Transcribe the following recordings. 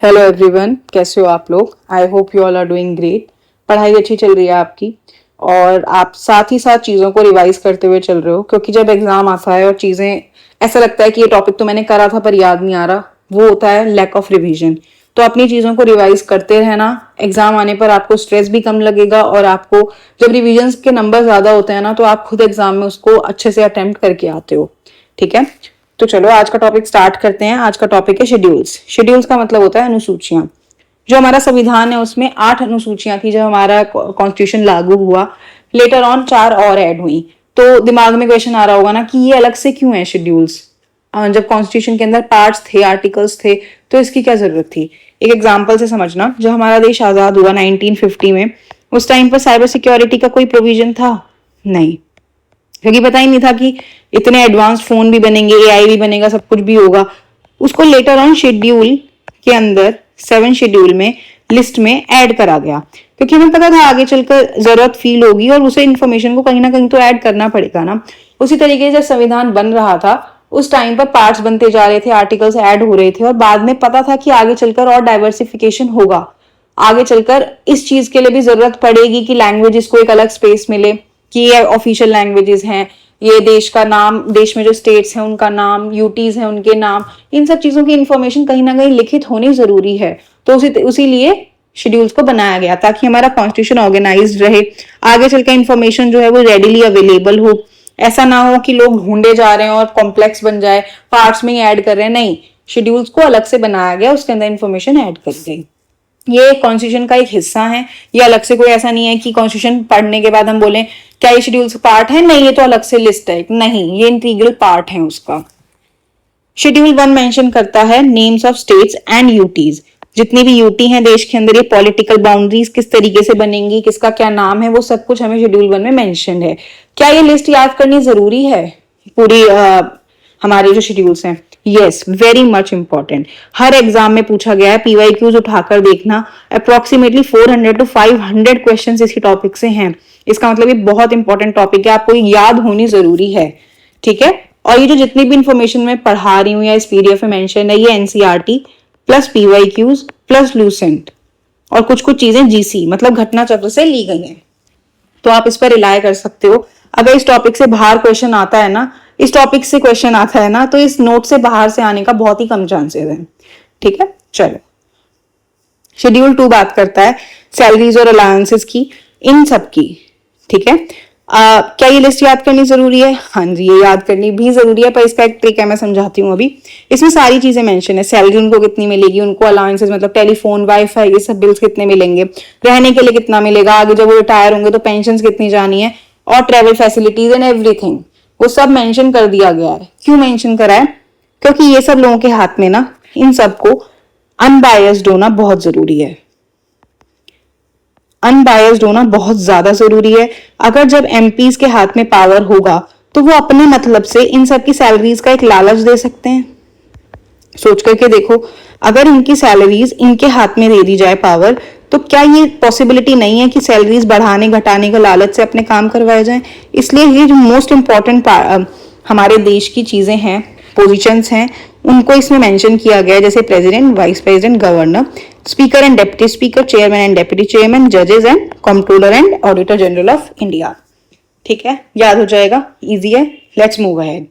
Hello everyone, कैसे हो आप लोग। I hope you all are doing great. पढ़ाई अच्छी चल रही है आपकी और आप साथ ही साथ चीज़ों को रिवाइज करते हुए चल रहे हो, क्योंकि जब एग्जाम आता है और चीज़ें ऐसा लगता है कि ये टॉपिक तो मैंने करा था पर याद नहीं आ रहा, वो होता है लैक ऑफ रिवीजन। तो अपनी चीज़ों को रिवाइज करते रहना, एग्जाम आने पर आपको स्ट्रेस भी कम लगेगा और आपको जब रिविजन के नंबर ज़्यादा होते हैं ना तो आप खुद एग्जाम में उसको अच्छे से अटेम्प्ट करके आते हो। ठीक है, तो चलो आज का टॉपिक स्टार्ट करते हैं। आज का टॉपिक है शेड्यूल्स। शेड्यूल्स का मतलब होता है अनुसूचियां। जो हमारा संविधान है उसमें 8 अनुसूचियां थी जब हमारा कॉन्स्टिट्यूशन लागू हुआ। लेटर ऑन 4 और ऐड हुई। तो दिमाग में क्वेश्चन आ रहा होगा ना कि ये अलग से क्यों है शेड्यूल्स। जब कॉन्स्टिट्यूशन के अंदर पार्ट्स थे, आर्टिकल्स थे, तो इसकी क्या जरूरत थी। एक एग्जाम्पल से समझना, जब हमारा देश आजाद हुआ 1950 में, उस टाइम पर साइबर सिक्योरिटी का कोई प्रोविजन था नहीं, क्योंकि पता ही नहीं था कि इतने एडवांस फोन भी बनेंगे, एआई भी बनेगा, सब कुछ भी होगा। उसको लेटर ऑन शेड्यूल के अंदर 7 शेड्यूल में लिस्ट में ऐड करा गया, क्योंकि हमें पता था आगे चलकर जरूरत फील होगी और उसे इन्फॉर्मेशन को कहीं ना कहीं तो ऐड करना पड़ेगा ना। उसी तरीके से जब संविधान बन रहा था उस टाइम पर पार्ट्स बनते जा रहे थे, आर्टिकल्स ऐड हो रहे थे और बाद में पता था कि आगे चलकर और डाइवर्सिफिकेशन होगा। आगे चलकर इस चीज के लिए भी जरूरत पड़ेगी कि लैंग्वेजेस को एक अलग स्पेस मिले, कि ये ऑफिशियल लैंग्वेजेस हैं, ये देश का नाम, देश में जो स्टेट्स हैं उनका नाम, यूटीज हैं उनके नाम, इन सब चीजों की इंफॉर्मेशन कहीं ना कहीं लिखित होनी जरूरी है। तो उसी लिए शेड्यूल्स को बनाया गया ताकि हमारा कॉन्स्टिट्यूशन ऑर्गेनाइज्ड रहे, आगे चलकर इंफॉर्मेशन जो है वो रेडिली अवेलेबल हो। ऐसा ना हो कि लोग ढूंढे जा रहे हैं और कॉम्प्लेक्स बन जाए, पार्ट्स में ही ऐड कर रहे हैं। नहीं, शेड्यूल्स को अलग से बनाया गया, उसके अंदर इंफॉर्मेशन ऐड करी गई। ये कॉन्स्टिट्यूशन का एक हिस्सा है। ये अलग से कोई ऐसा नहीं है कि कॉन्स्टिट्यूशन पढ़ने के बाद हम बोलें क्या ये शेड्यूल्स पार्ट है, नहीं ये तो अलग से लिस्ट है, नहीं, ये इंटीग्रल पार्ट है उसका। शेड्यूल 1 मेंशन करता है names of states and UTs. जितनी भी यूटी हैं देश के अंदर, ये पॉलिटिकल बाउंड्रीज किस तरीके से बनेंगी, किसका क्या नाम है, वो सब कुछ हमें शेड्यूल 1 में मेंशन है। क्या ये लिस्ट याद करनी जरूरी है पूरी हमारे जो शेड्यूल्स हैं? Yes, very much important. हर एग्जाम में पूछा गया है, पीवाईक्यूज उठाकर देखना, अप्रोक्सीमेटली 400 to 500 क्वेश्चन इसी टॉपिक से हैं। इसका मतलब ये बहुत इंपॉर्टेंट टॉपिक है, आपको याद होनी जरूरी है। ठीक है, और ये जो जितनी भी इंफॉर्मेशन मैं पढ़ा रही हूँ या इस पीडीएफ में मेंशन है, ये NCERT plus PYQs plus Lucent और कुछ कुछ चीजें जीसी मतलब घटना चक्र से ली गई हैं। तो आप इस पर रिलाय कर सकते हो। अगर इस टॉपिक से बाहर क्वेश्चन आता है ना, इस टॉपिक से क्वेश्चन आता है ना, तो इस नोट से बाहर से आने का बहुत ही कम चांसेस है। ठीक है, चलो। शेड्यूल 2 बात करता है सैलरीज और अलाउंसेस की, इन सब की। ठीक है, क्या ये लिस्ट याद करनी जरूरी है? हाँ जी, ये याद करनी भी जरूरी है, पर इसका एक ट्रिक है, मैं समझाती हूँ अभी। इसमें सारी चीजें मेंशन है, सैलरी उनको कितनी मिलेगी, उनको अलाउंसेस मतलब टेलीफोन, वाईफाई, ये सब बिल्स कितने मिलेंगे, रहने के लिए कितना मिलेगा, आगे जब वो रिटायर होंगे तो पेंशन कितनी जानी है, और ट्रेवल फैसिलिटीज एंड एवरीथिंग, वो सब मेंशन कर दिया गया है। क्यों मेंशन करा है? क्योंकि ये सब लोगों के हाथ में ना, इन सबको अनबायस्ड होना बहुत जरूरी है। अनबायस्ड होना बहुत ज्यादा जरूरी है। अगर जब एमपीज के हाथ में पावर होगा तो वो अपने मतलब से इन सब की सैलरीज का एक लालच दे सकते हैं। सोच करके देखो, अगर इनकी सैलरीज इनके हाथ में दे दी जाए पावर, तो क्या ये पॉसिबिलिटी नहीं है कि सैलरीज बढ़ाने घटाने का लालच से अपने काम करवाए जाएं? इसलिए ये जो मोस्ट इंपॉर्टेंट हमारे देश की चीजें हैं, पोजीशंस हैं, उनको इसमें मेंशन किया गया है, जैसे president, vice president, governor, speaker and deputy speaker, chairman and deputy chairman, जजेस and controller and auditor general of India. ठीक है, याद हो जाएगा, इजी है। Let's move ahead.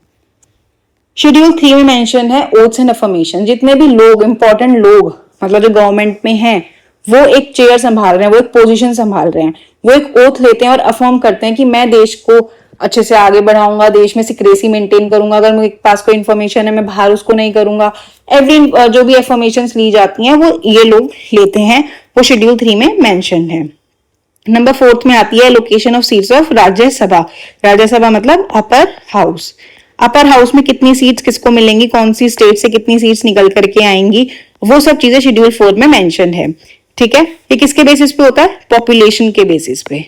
शेड्यूल 3 में मेंशन है ओथ्स एंड अफर्मेशन। जितने भी लोग, इंपॉर्टेंट लोग, मतलब जो गवर्नमेंट में हैं, वो एक चेयर संभाल रहे हैं, वो एक पोजीशन संभाल रहे हैं, वो एक ओथ लेते हैं और अफर्म करते हैं कि मैं देश को अच्छे से आगे बढ़ाऊंगा, देश में सिक्रेसी मेंटेन करूंगा, अगर मेरे पास कोई इन्फॉर्मेशन है मैं बाहर उसको नहीं करूंगा। एवरी जो भी अफर्मेशन ली जाती हैं वो ये लोग लेते हैं, वो शेड्यूल 3 में मेंशन है। नंबर 4 में आती है location of seats of Rajya Sabha. Rajya Sabha मतलब अपर हाउस। अपर हाउस में कितनी सीट्स किसको मिलेंगी, कौन सी स्टेट से कितनी सीट्स निकल करके आएंगी, वो सब चीजें शेड्यूल 4 में मेंशन है। ठीक है, ये किसके बेसिस पे होता है? पॉपुलेशन के बेसिस पे।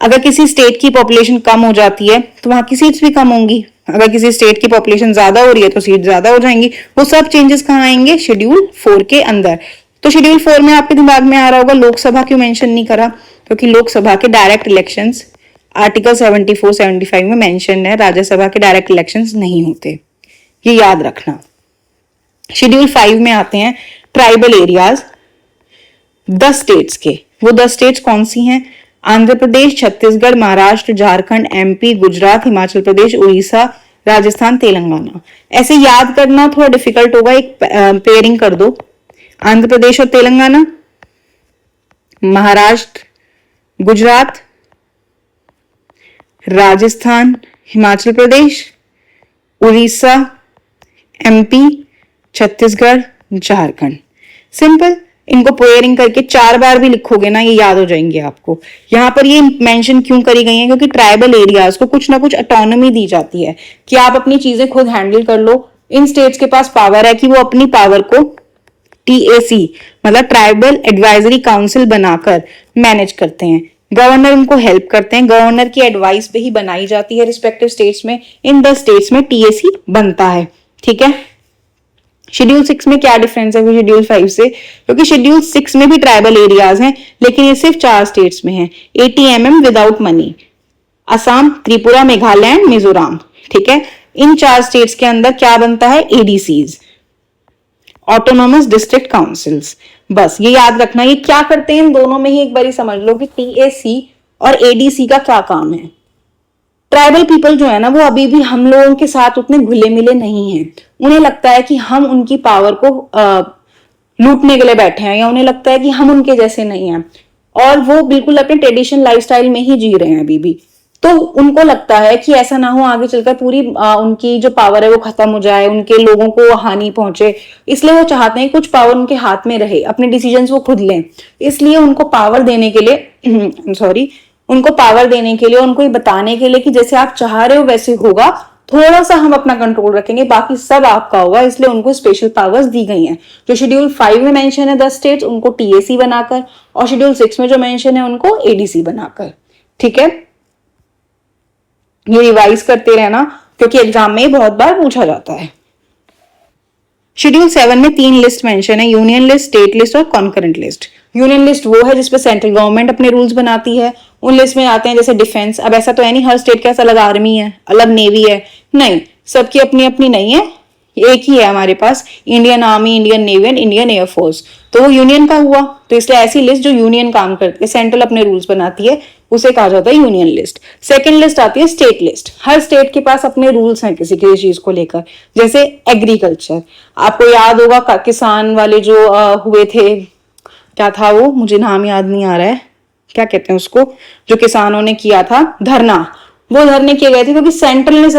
अगर किसी स्टेट की पॉपुलेशन कम हो जाती है तो वहां की सीट्स भी कम होंगी, अगर किसी स्टेट की पॉपुलेशन ज्यादा हो रही है तो सीट ज्यादा हो जाएंगी। वो सब चेंजेस कहाँ आएंगे? शेड्यूल 4 के अंदर। तो शेड्यूल 4 में आपके दिमाग में आ रहा होगा लोकसभा क्यों मेंशन नहीं करा? क्योंकि लोकसभा के डायरेक्ट इलेक्शंस आर्टिकल 74-75 में मेंशन है, राज्यसभा के डायरेक्ट इलेक्शंस नहीं होते, ये याद रखना। शेड्यूल 5 में आते हैं ट्राइबल एरियाज 10 स्टेट्स के। वो 10 स्टेट्स कौन सी हैं? आंध्र प्रदेश, छत्तीसगढ़, महाराष्ट्र, झारखंड, एमपी, गुजरात, हिमाचल प्रदेश, उड़ीसा, राजस्थान, तेलंगाना। ऐसे याद करना थोड़ा डिफिकल्ट होगा, एक पेयरिंग कर दो। आंध्र प्रदेश और तेलंगाना, महाराष्ट्र, गुजरात, राजस्थान, हिमाचल प्रदेश, उड़ीसा, एमपी, छत्तीसगढ़, झारखंड। सिंपल। इनको पेयरिंग करके 4 बार भी लिखोगे ना, ये याद हो जाएंगे आपको। यहाँ पर ये मेंशन क्यों करी गई है? क्योंकि ट्राइबल एरियाज को कुछ ना कुछ ऑटोनॉमी दी जाती है कि आप अपनी चीजें खुद हैंडल कर लो। इन स्टेट्स के पास पावर है कि वो अपनी पावर को टीएसी मतलब ट्राइबल एडवाइजरी काउंसिल बनाकर मैनेज करते हैं। गवर्नर उनको हेल्प करते हैं, गवर्नर की एडवाइस पे ही बनाई जाती है रिस्पेक्टिव स्टेट्स में। इन 10 स्टेट्स में टीएसी बनता है। ठीक है। शेड्यूल 6 में क्या डिफरेंस है शेड्यूल 5 से? क्योंकि शेड्यूल 6 में भी ट्राइबल एरियाज हैं, लेकिन ये सिर्फ 4 स्टेट्स में है। ATMM without money, Assam, Tripura, Meghalaya and Mizoram. ठीक है। इन 4 स्टेट्स के अंदर क्या बनता है? ADCs, autonomous district councils. बस ये याद रखना। ये क्या करते हैं इन दोनों में ही एक बार समझ लो कि TAC और ADC का क्या काम है। ट्राइबल पीपल जो है ना, वो अभी भी हम लोगों के साथ उतने घुले मिले नहीं हैं। उन्हें लगता है कि हम उनकी पावर को लूटने के लिए बैठे हैं, या उन्हें लगता है कि हम उनके जैसे नहीं हैं, और वो बिल्कुल अपने ट्रेडिशनल लाइफस्टाइल में ही जी रहे हैं अभी भी। तो उनको लगता है कि ऐसा ना हो आगे चलकर पूरी उनकी जो पावर है वो खत्म हो जाए, उनके लोगों को हानि पहुंचे। इसलिए वो चाहते हैं कुछ पावर उनके हाथ में रहे, अपने डिसीजंस वो खुद लें। इसलिए उनको पावर देने के लिए सॉरी उनको पावर देने के लिए, उनको ये बताने के लिए कि जैसे आप चाह रहे हो वैसे होगा, थोड़ा सा हम अपना कंट्रोल रखेंगे, बाकी सब आपका होगा। इसलिए उनको स्पेशल पावर्स दी गई हैं। जो शेड्यूल 5 में मेंशन है 10 स्टेट्स, उनको TAC बनाकर, और शेड्यूल 6 में जो मेंशन है उनको ADC बनाकर। ठीक है। ये रिवाइज करते रहना, क्योंकि एग्जाम में बहुत बार पूछा जाता है। शेड्यूल 7 में 3 लिस्ट मेंशन है, यूनियन लिस्ट, स्टेट लिस्ट और कॉन्करेंट लिस्ट। यूनियन लिस्ट वो है जिसपे सेंट्रल गवर्नमेंट अपने रूल्स बनाती है। उन लिस्ट में आते हैं जैसे डिफेंस। अब ऐसा तो है नहीं हर स्टेट के पास अलग आर्मी है, अलग नेवी है, नहीं, सबकी अपनी अपनी नहीं है, एक ही है हमारे पास, Indian army, Indian navy and Indian air force. तो वो यूनियन का हुआ, तो इसलिए ऐसी लिस्ट जो यूनियन काम करती है, सेंट्रल अपने रूल्स बनाती है, उसे कहा जाता है यूनियन लिस्ट। सेकेंड लिस्ट आती है स्टेट लिस्ट। हर स्टेट के पास अपने रूल्स हैं किसी किसी चीज को लेकर। जैसे एग्रीकल्चर, आपको याद होगा किसान वाले जो हुए थे, क्या था वो, मुझे नाम याद नहीं आ रहा है, क्या कहते हैं उसको, जो किसानों ने किया था धरना। वो धरने किए गए थे क्योंकि सेंट्रल ने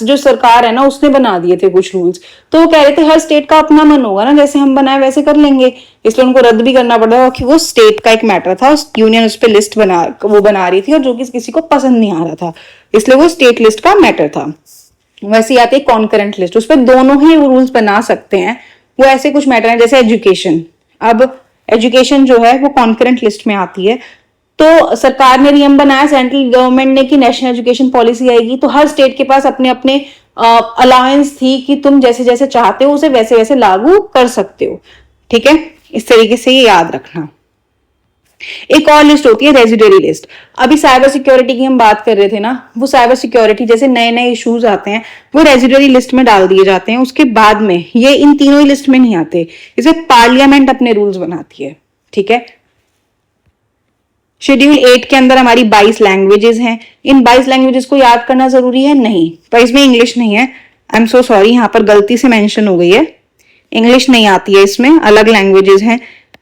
जो सरकार है ना, उसने बना दिए थे कुछ रूल्स। तो वो कह रहे थे हर स्टेट का अपना मन होगा ना, जैसे हम बनाए वैसे कर लेंगे, इसलिए उनको रद्द भी करना पड़ा कि वो स्टेट का एक मैटर था, यूनियन उस पर लिस्ट बना रही थी, और जो कि किसी को पसंद नहीं आ रहा था, इसलिए वो स्टेट लिस्ट का मैटर था। वैसे आती है कॉन्करेंट लिस्ट, उस पर दोनों ही रूल्स बना सकते हैं। वो ऐसे कुछ मैटर है जैसे एजुकेशन। अब एजुकेशन जो है वो कॉन्करेंट लिस्ट में आती है। तो सरकार ने नियम बनाया, सेंट्रल गवर्नमेंट ने, कि नेशनल एजुकेशन पॉलिसी आएगी, तो हर स्टेट के पास अपने अपने अलाउंस थी कि तुम जैसे जैसे चाहते हो उसे वैसे वैसे लागू कर सकते हो। ठीक है। इस तरीके से ये याद रखना। एक और लिस्ट होती है रेजिडरी लिस्ट। अभी साइबर सिक्योरिटी की हम बात कर रहे थे ना, वो साइबर सिक्योरिटी जैसे नए नए इश्यूज आते हैं वो रेजिडरी लिस्ट में डाल दिए जाते हैं। उसके बाद में ये इन तीनों ही लिस्ट में नहीं आते, इसे पार्लियामेंट अपने रूल्स बनाती है। ठीक है। शेड्यूल 8 के अंदर हमारी 22 लैंग्वेजेस हैं। इन 22 लैंग्वेजेस को याद करना जरूरी है? नहीं, पर इसमें इंग्लिश नहीं है। आई एम सो सॉरी, यहाँ पर गलती से मेंशन हो गई है, इंग्लिश नहीं आती है इसमें, अलग लैंग्वेजेस हैं।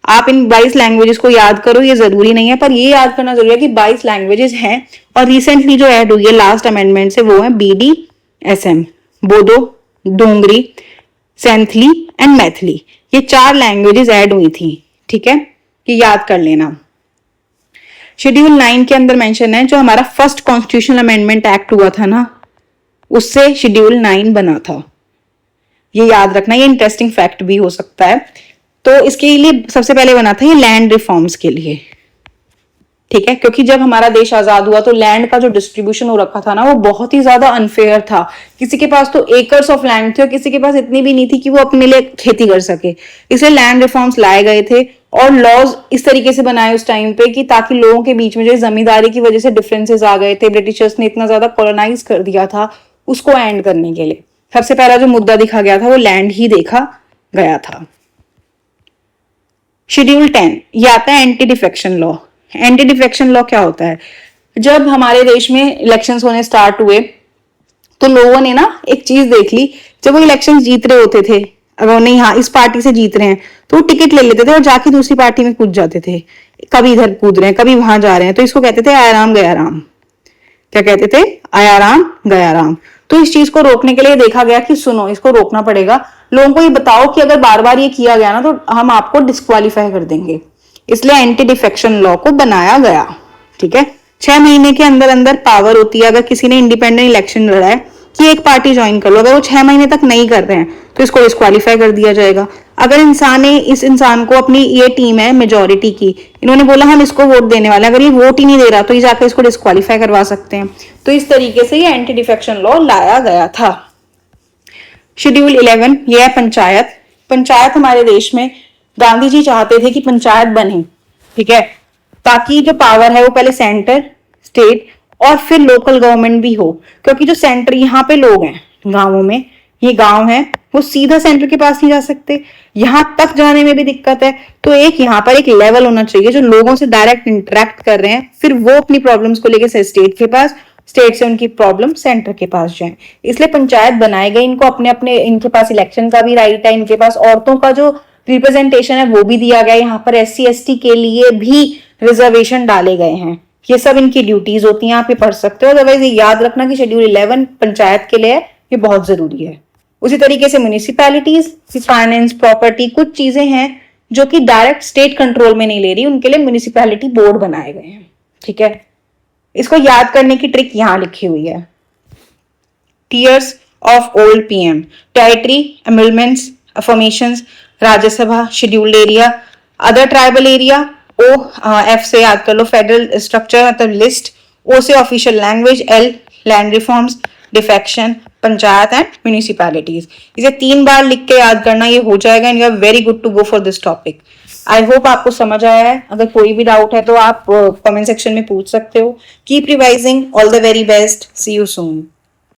आप इन 22 लैंग्वेजेस को याद करो, ये जरूरी नहीं है, पर ये याद करना जरूरी है कि 22 लैंग्वेजेस हैं। और रिसेंटली जो ऐड हुई है लास्ट अमेंडमेंट से, वो है BDSM, बोडो, डोंगरी, सेंथली एंड मैथिली। ये 4 लैंग्वेजेस ऐड हुई थी। ठीक है, ये याद कर लेना। शेड्यूल 9 के अंदर मेंशन है, जो हमारा फर्स्ट कॉन्स्टिट्यूशनल अमेंडमेंट एक्ट हुआ था ना, उससे शेड्यूल 9 बना था। ये याद रखना, ये इंटरेस्टिंग फैक्ट भी हो सकता है। तो इसके लिए सबसे पहले बना था ये लैंड रिफॉर्म्स के लिए। ठीक है, क्योंकि जब हमारा देश आजाद हुआ तो लैंड का जो डिस्ट्रीब्यूशन हो रखा था ना, वो बहुत ही ज्यादा अनफेयर था। किसी के पास तो एकर्स ऑफ लैंड थे और किसी के पास इतनी भी नहीं थी कि वो अपने लिए खेती कर सके। इसलिए लैंड रिफॉर्म्स लाए गए थे और लॉज इस तरीके से बनाए उस टाइम पे कि ताकि लोगों के बीच में जो जमींदारी की वजह से डिफरेंसेस आ गए थे, ब्रिटिशर्स ने इतना ज्यादा कॉलोनाइज कर दिया था, उसको एंड करने के लिए सबसे पहला जो मुद्दा देखा गया था वो लैंड ही देखा गया था। शेड्यूल 10 ये आता है anti defection law. Anti defection law क्या होता है? जब हमारे देश में इलेक्शंस होने स्टार्ट हुए तो लोगों ने ना एक चीज देख ली, जब वो इलेक्शन जीत रहे होते थे, अगर उन्हें यहाँ इस पार्टी से जीत रहे हैं तो वो टिकट ले लेते थे और जाके दूसरी पार्टी में कूद जाते थे। कभी इधर कूद रहे हैं, कभी वहां जा रहे हैं, तो इसको कहते थे आया राम गया राम। क्या कहते थे? आया राम गया राम। तो इस चीज को रोकने के लिए देखा गया कि सुनो, इसको रोकना पड़ेगा, लोगों को ये बताओ कि अगर बार बार ये किया गया ना तो हम आपको डिस्क्वालीफाई कर देंगे। इसलिए एंटी डिफेक्शन लॉ को बनाया गया। ठीक है, 6 महीने के अंदर अंदर पावर होती है, अगर किसी ने इंडिपेंडेंट इलेक्शन लड़ा है कि एक पार्टी ज्वाइन कर लो, अगर वो 6 महीने तक नहीं कर रहे हैं तो इसको डिस्क्वालीफाई कर दिया जाएगा। अगर इस इंसान को अपनी ये टीम है मेजोरिटी की, इन्होंने बोला हम इसको वोट देने वाले, अगर ये वोट ही नहीं दे रहा तो ये जाकर इसको डिस्क्वालीफाई करवा सकते हैं। तो इस तरीके से ये एंटी डिफेक्शन लॉ लाया गया था। शेड्यूल 11 ये है पंचायत। पंचायत हमारे देश में गांधी जी चाहते थे कि पंचायत बने, ठीक है, ताकि जो पावर है वो पहले सेंटर, स्टेट और फिर लोकल गवर्नमेंट भी हो। क्योंकि जो सेंटर, यहाँ पे लोग हैं गांवों में, ये गांव है, वो सीधा सेंटर के पास नहीं जा सकते, यहाँ तक जाने में भी दिक्कत है। तो एक यहाँ पर एक लेवल होना चाहिए जो लोगों से डायरेक्ट इंटरेक्ट कर रहे हैं, फिर वो अपनी प्रॉब्लम्स को लेकर स्टेट के पास, स्टेट से उनकी प्रॉब्लम सेंटर के पास जाए। इसलिए पंचायत बनाए गए, इनको अपने अपने, इनके पास इलेक्शन का भी राइट है, इनके पास औरतों का जो रिप्रेजेंटेशन है वो भी दिया गया है, यहाँ पर SC ST के लिए भी रिजर्वेशन डाले गए हैं। ये सब इनकी ड्यूटीज होती हैं, आप ये पढ़ सकते हो। अदरवाइज ये याद रखना कि शेड्यूल 11 पंचायत के लिए ये बहुत जरूरी है। उसी तरीके से म्यूनिसिपैलिटीज, फाइनेंस, प्रॉपर्टी, कुछ चीजें हैं जो कि डायरेक्ट स्टेट कंट्रोल में नहीं ले रही, उनके लिए म्यूनिसिपैलिटी बोर्ड बनाए गए हैं। ठीक है, इसको याद करने की ट्रिक यहां लिखी हुई है। Tears of old PM, territory, emoluments, affirmations, Rajya Sabha, scheduled area, other tribal area. F से याद कर लो फेडरल स्ट्रक्चर मतलब लिस्ट, O से official language, L land reforms, defection, panchayat and municipalities. इसे 3 बार लिख के याद करना, ये हो जाएगा and you are very good to go for this topic. I hope आपको समझ आया है। अगर कोई भी डाउट है तो आप कमेंट सेक्शन में पूछ सकते हो। Keep revising, all the very best, see you soon.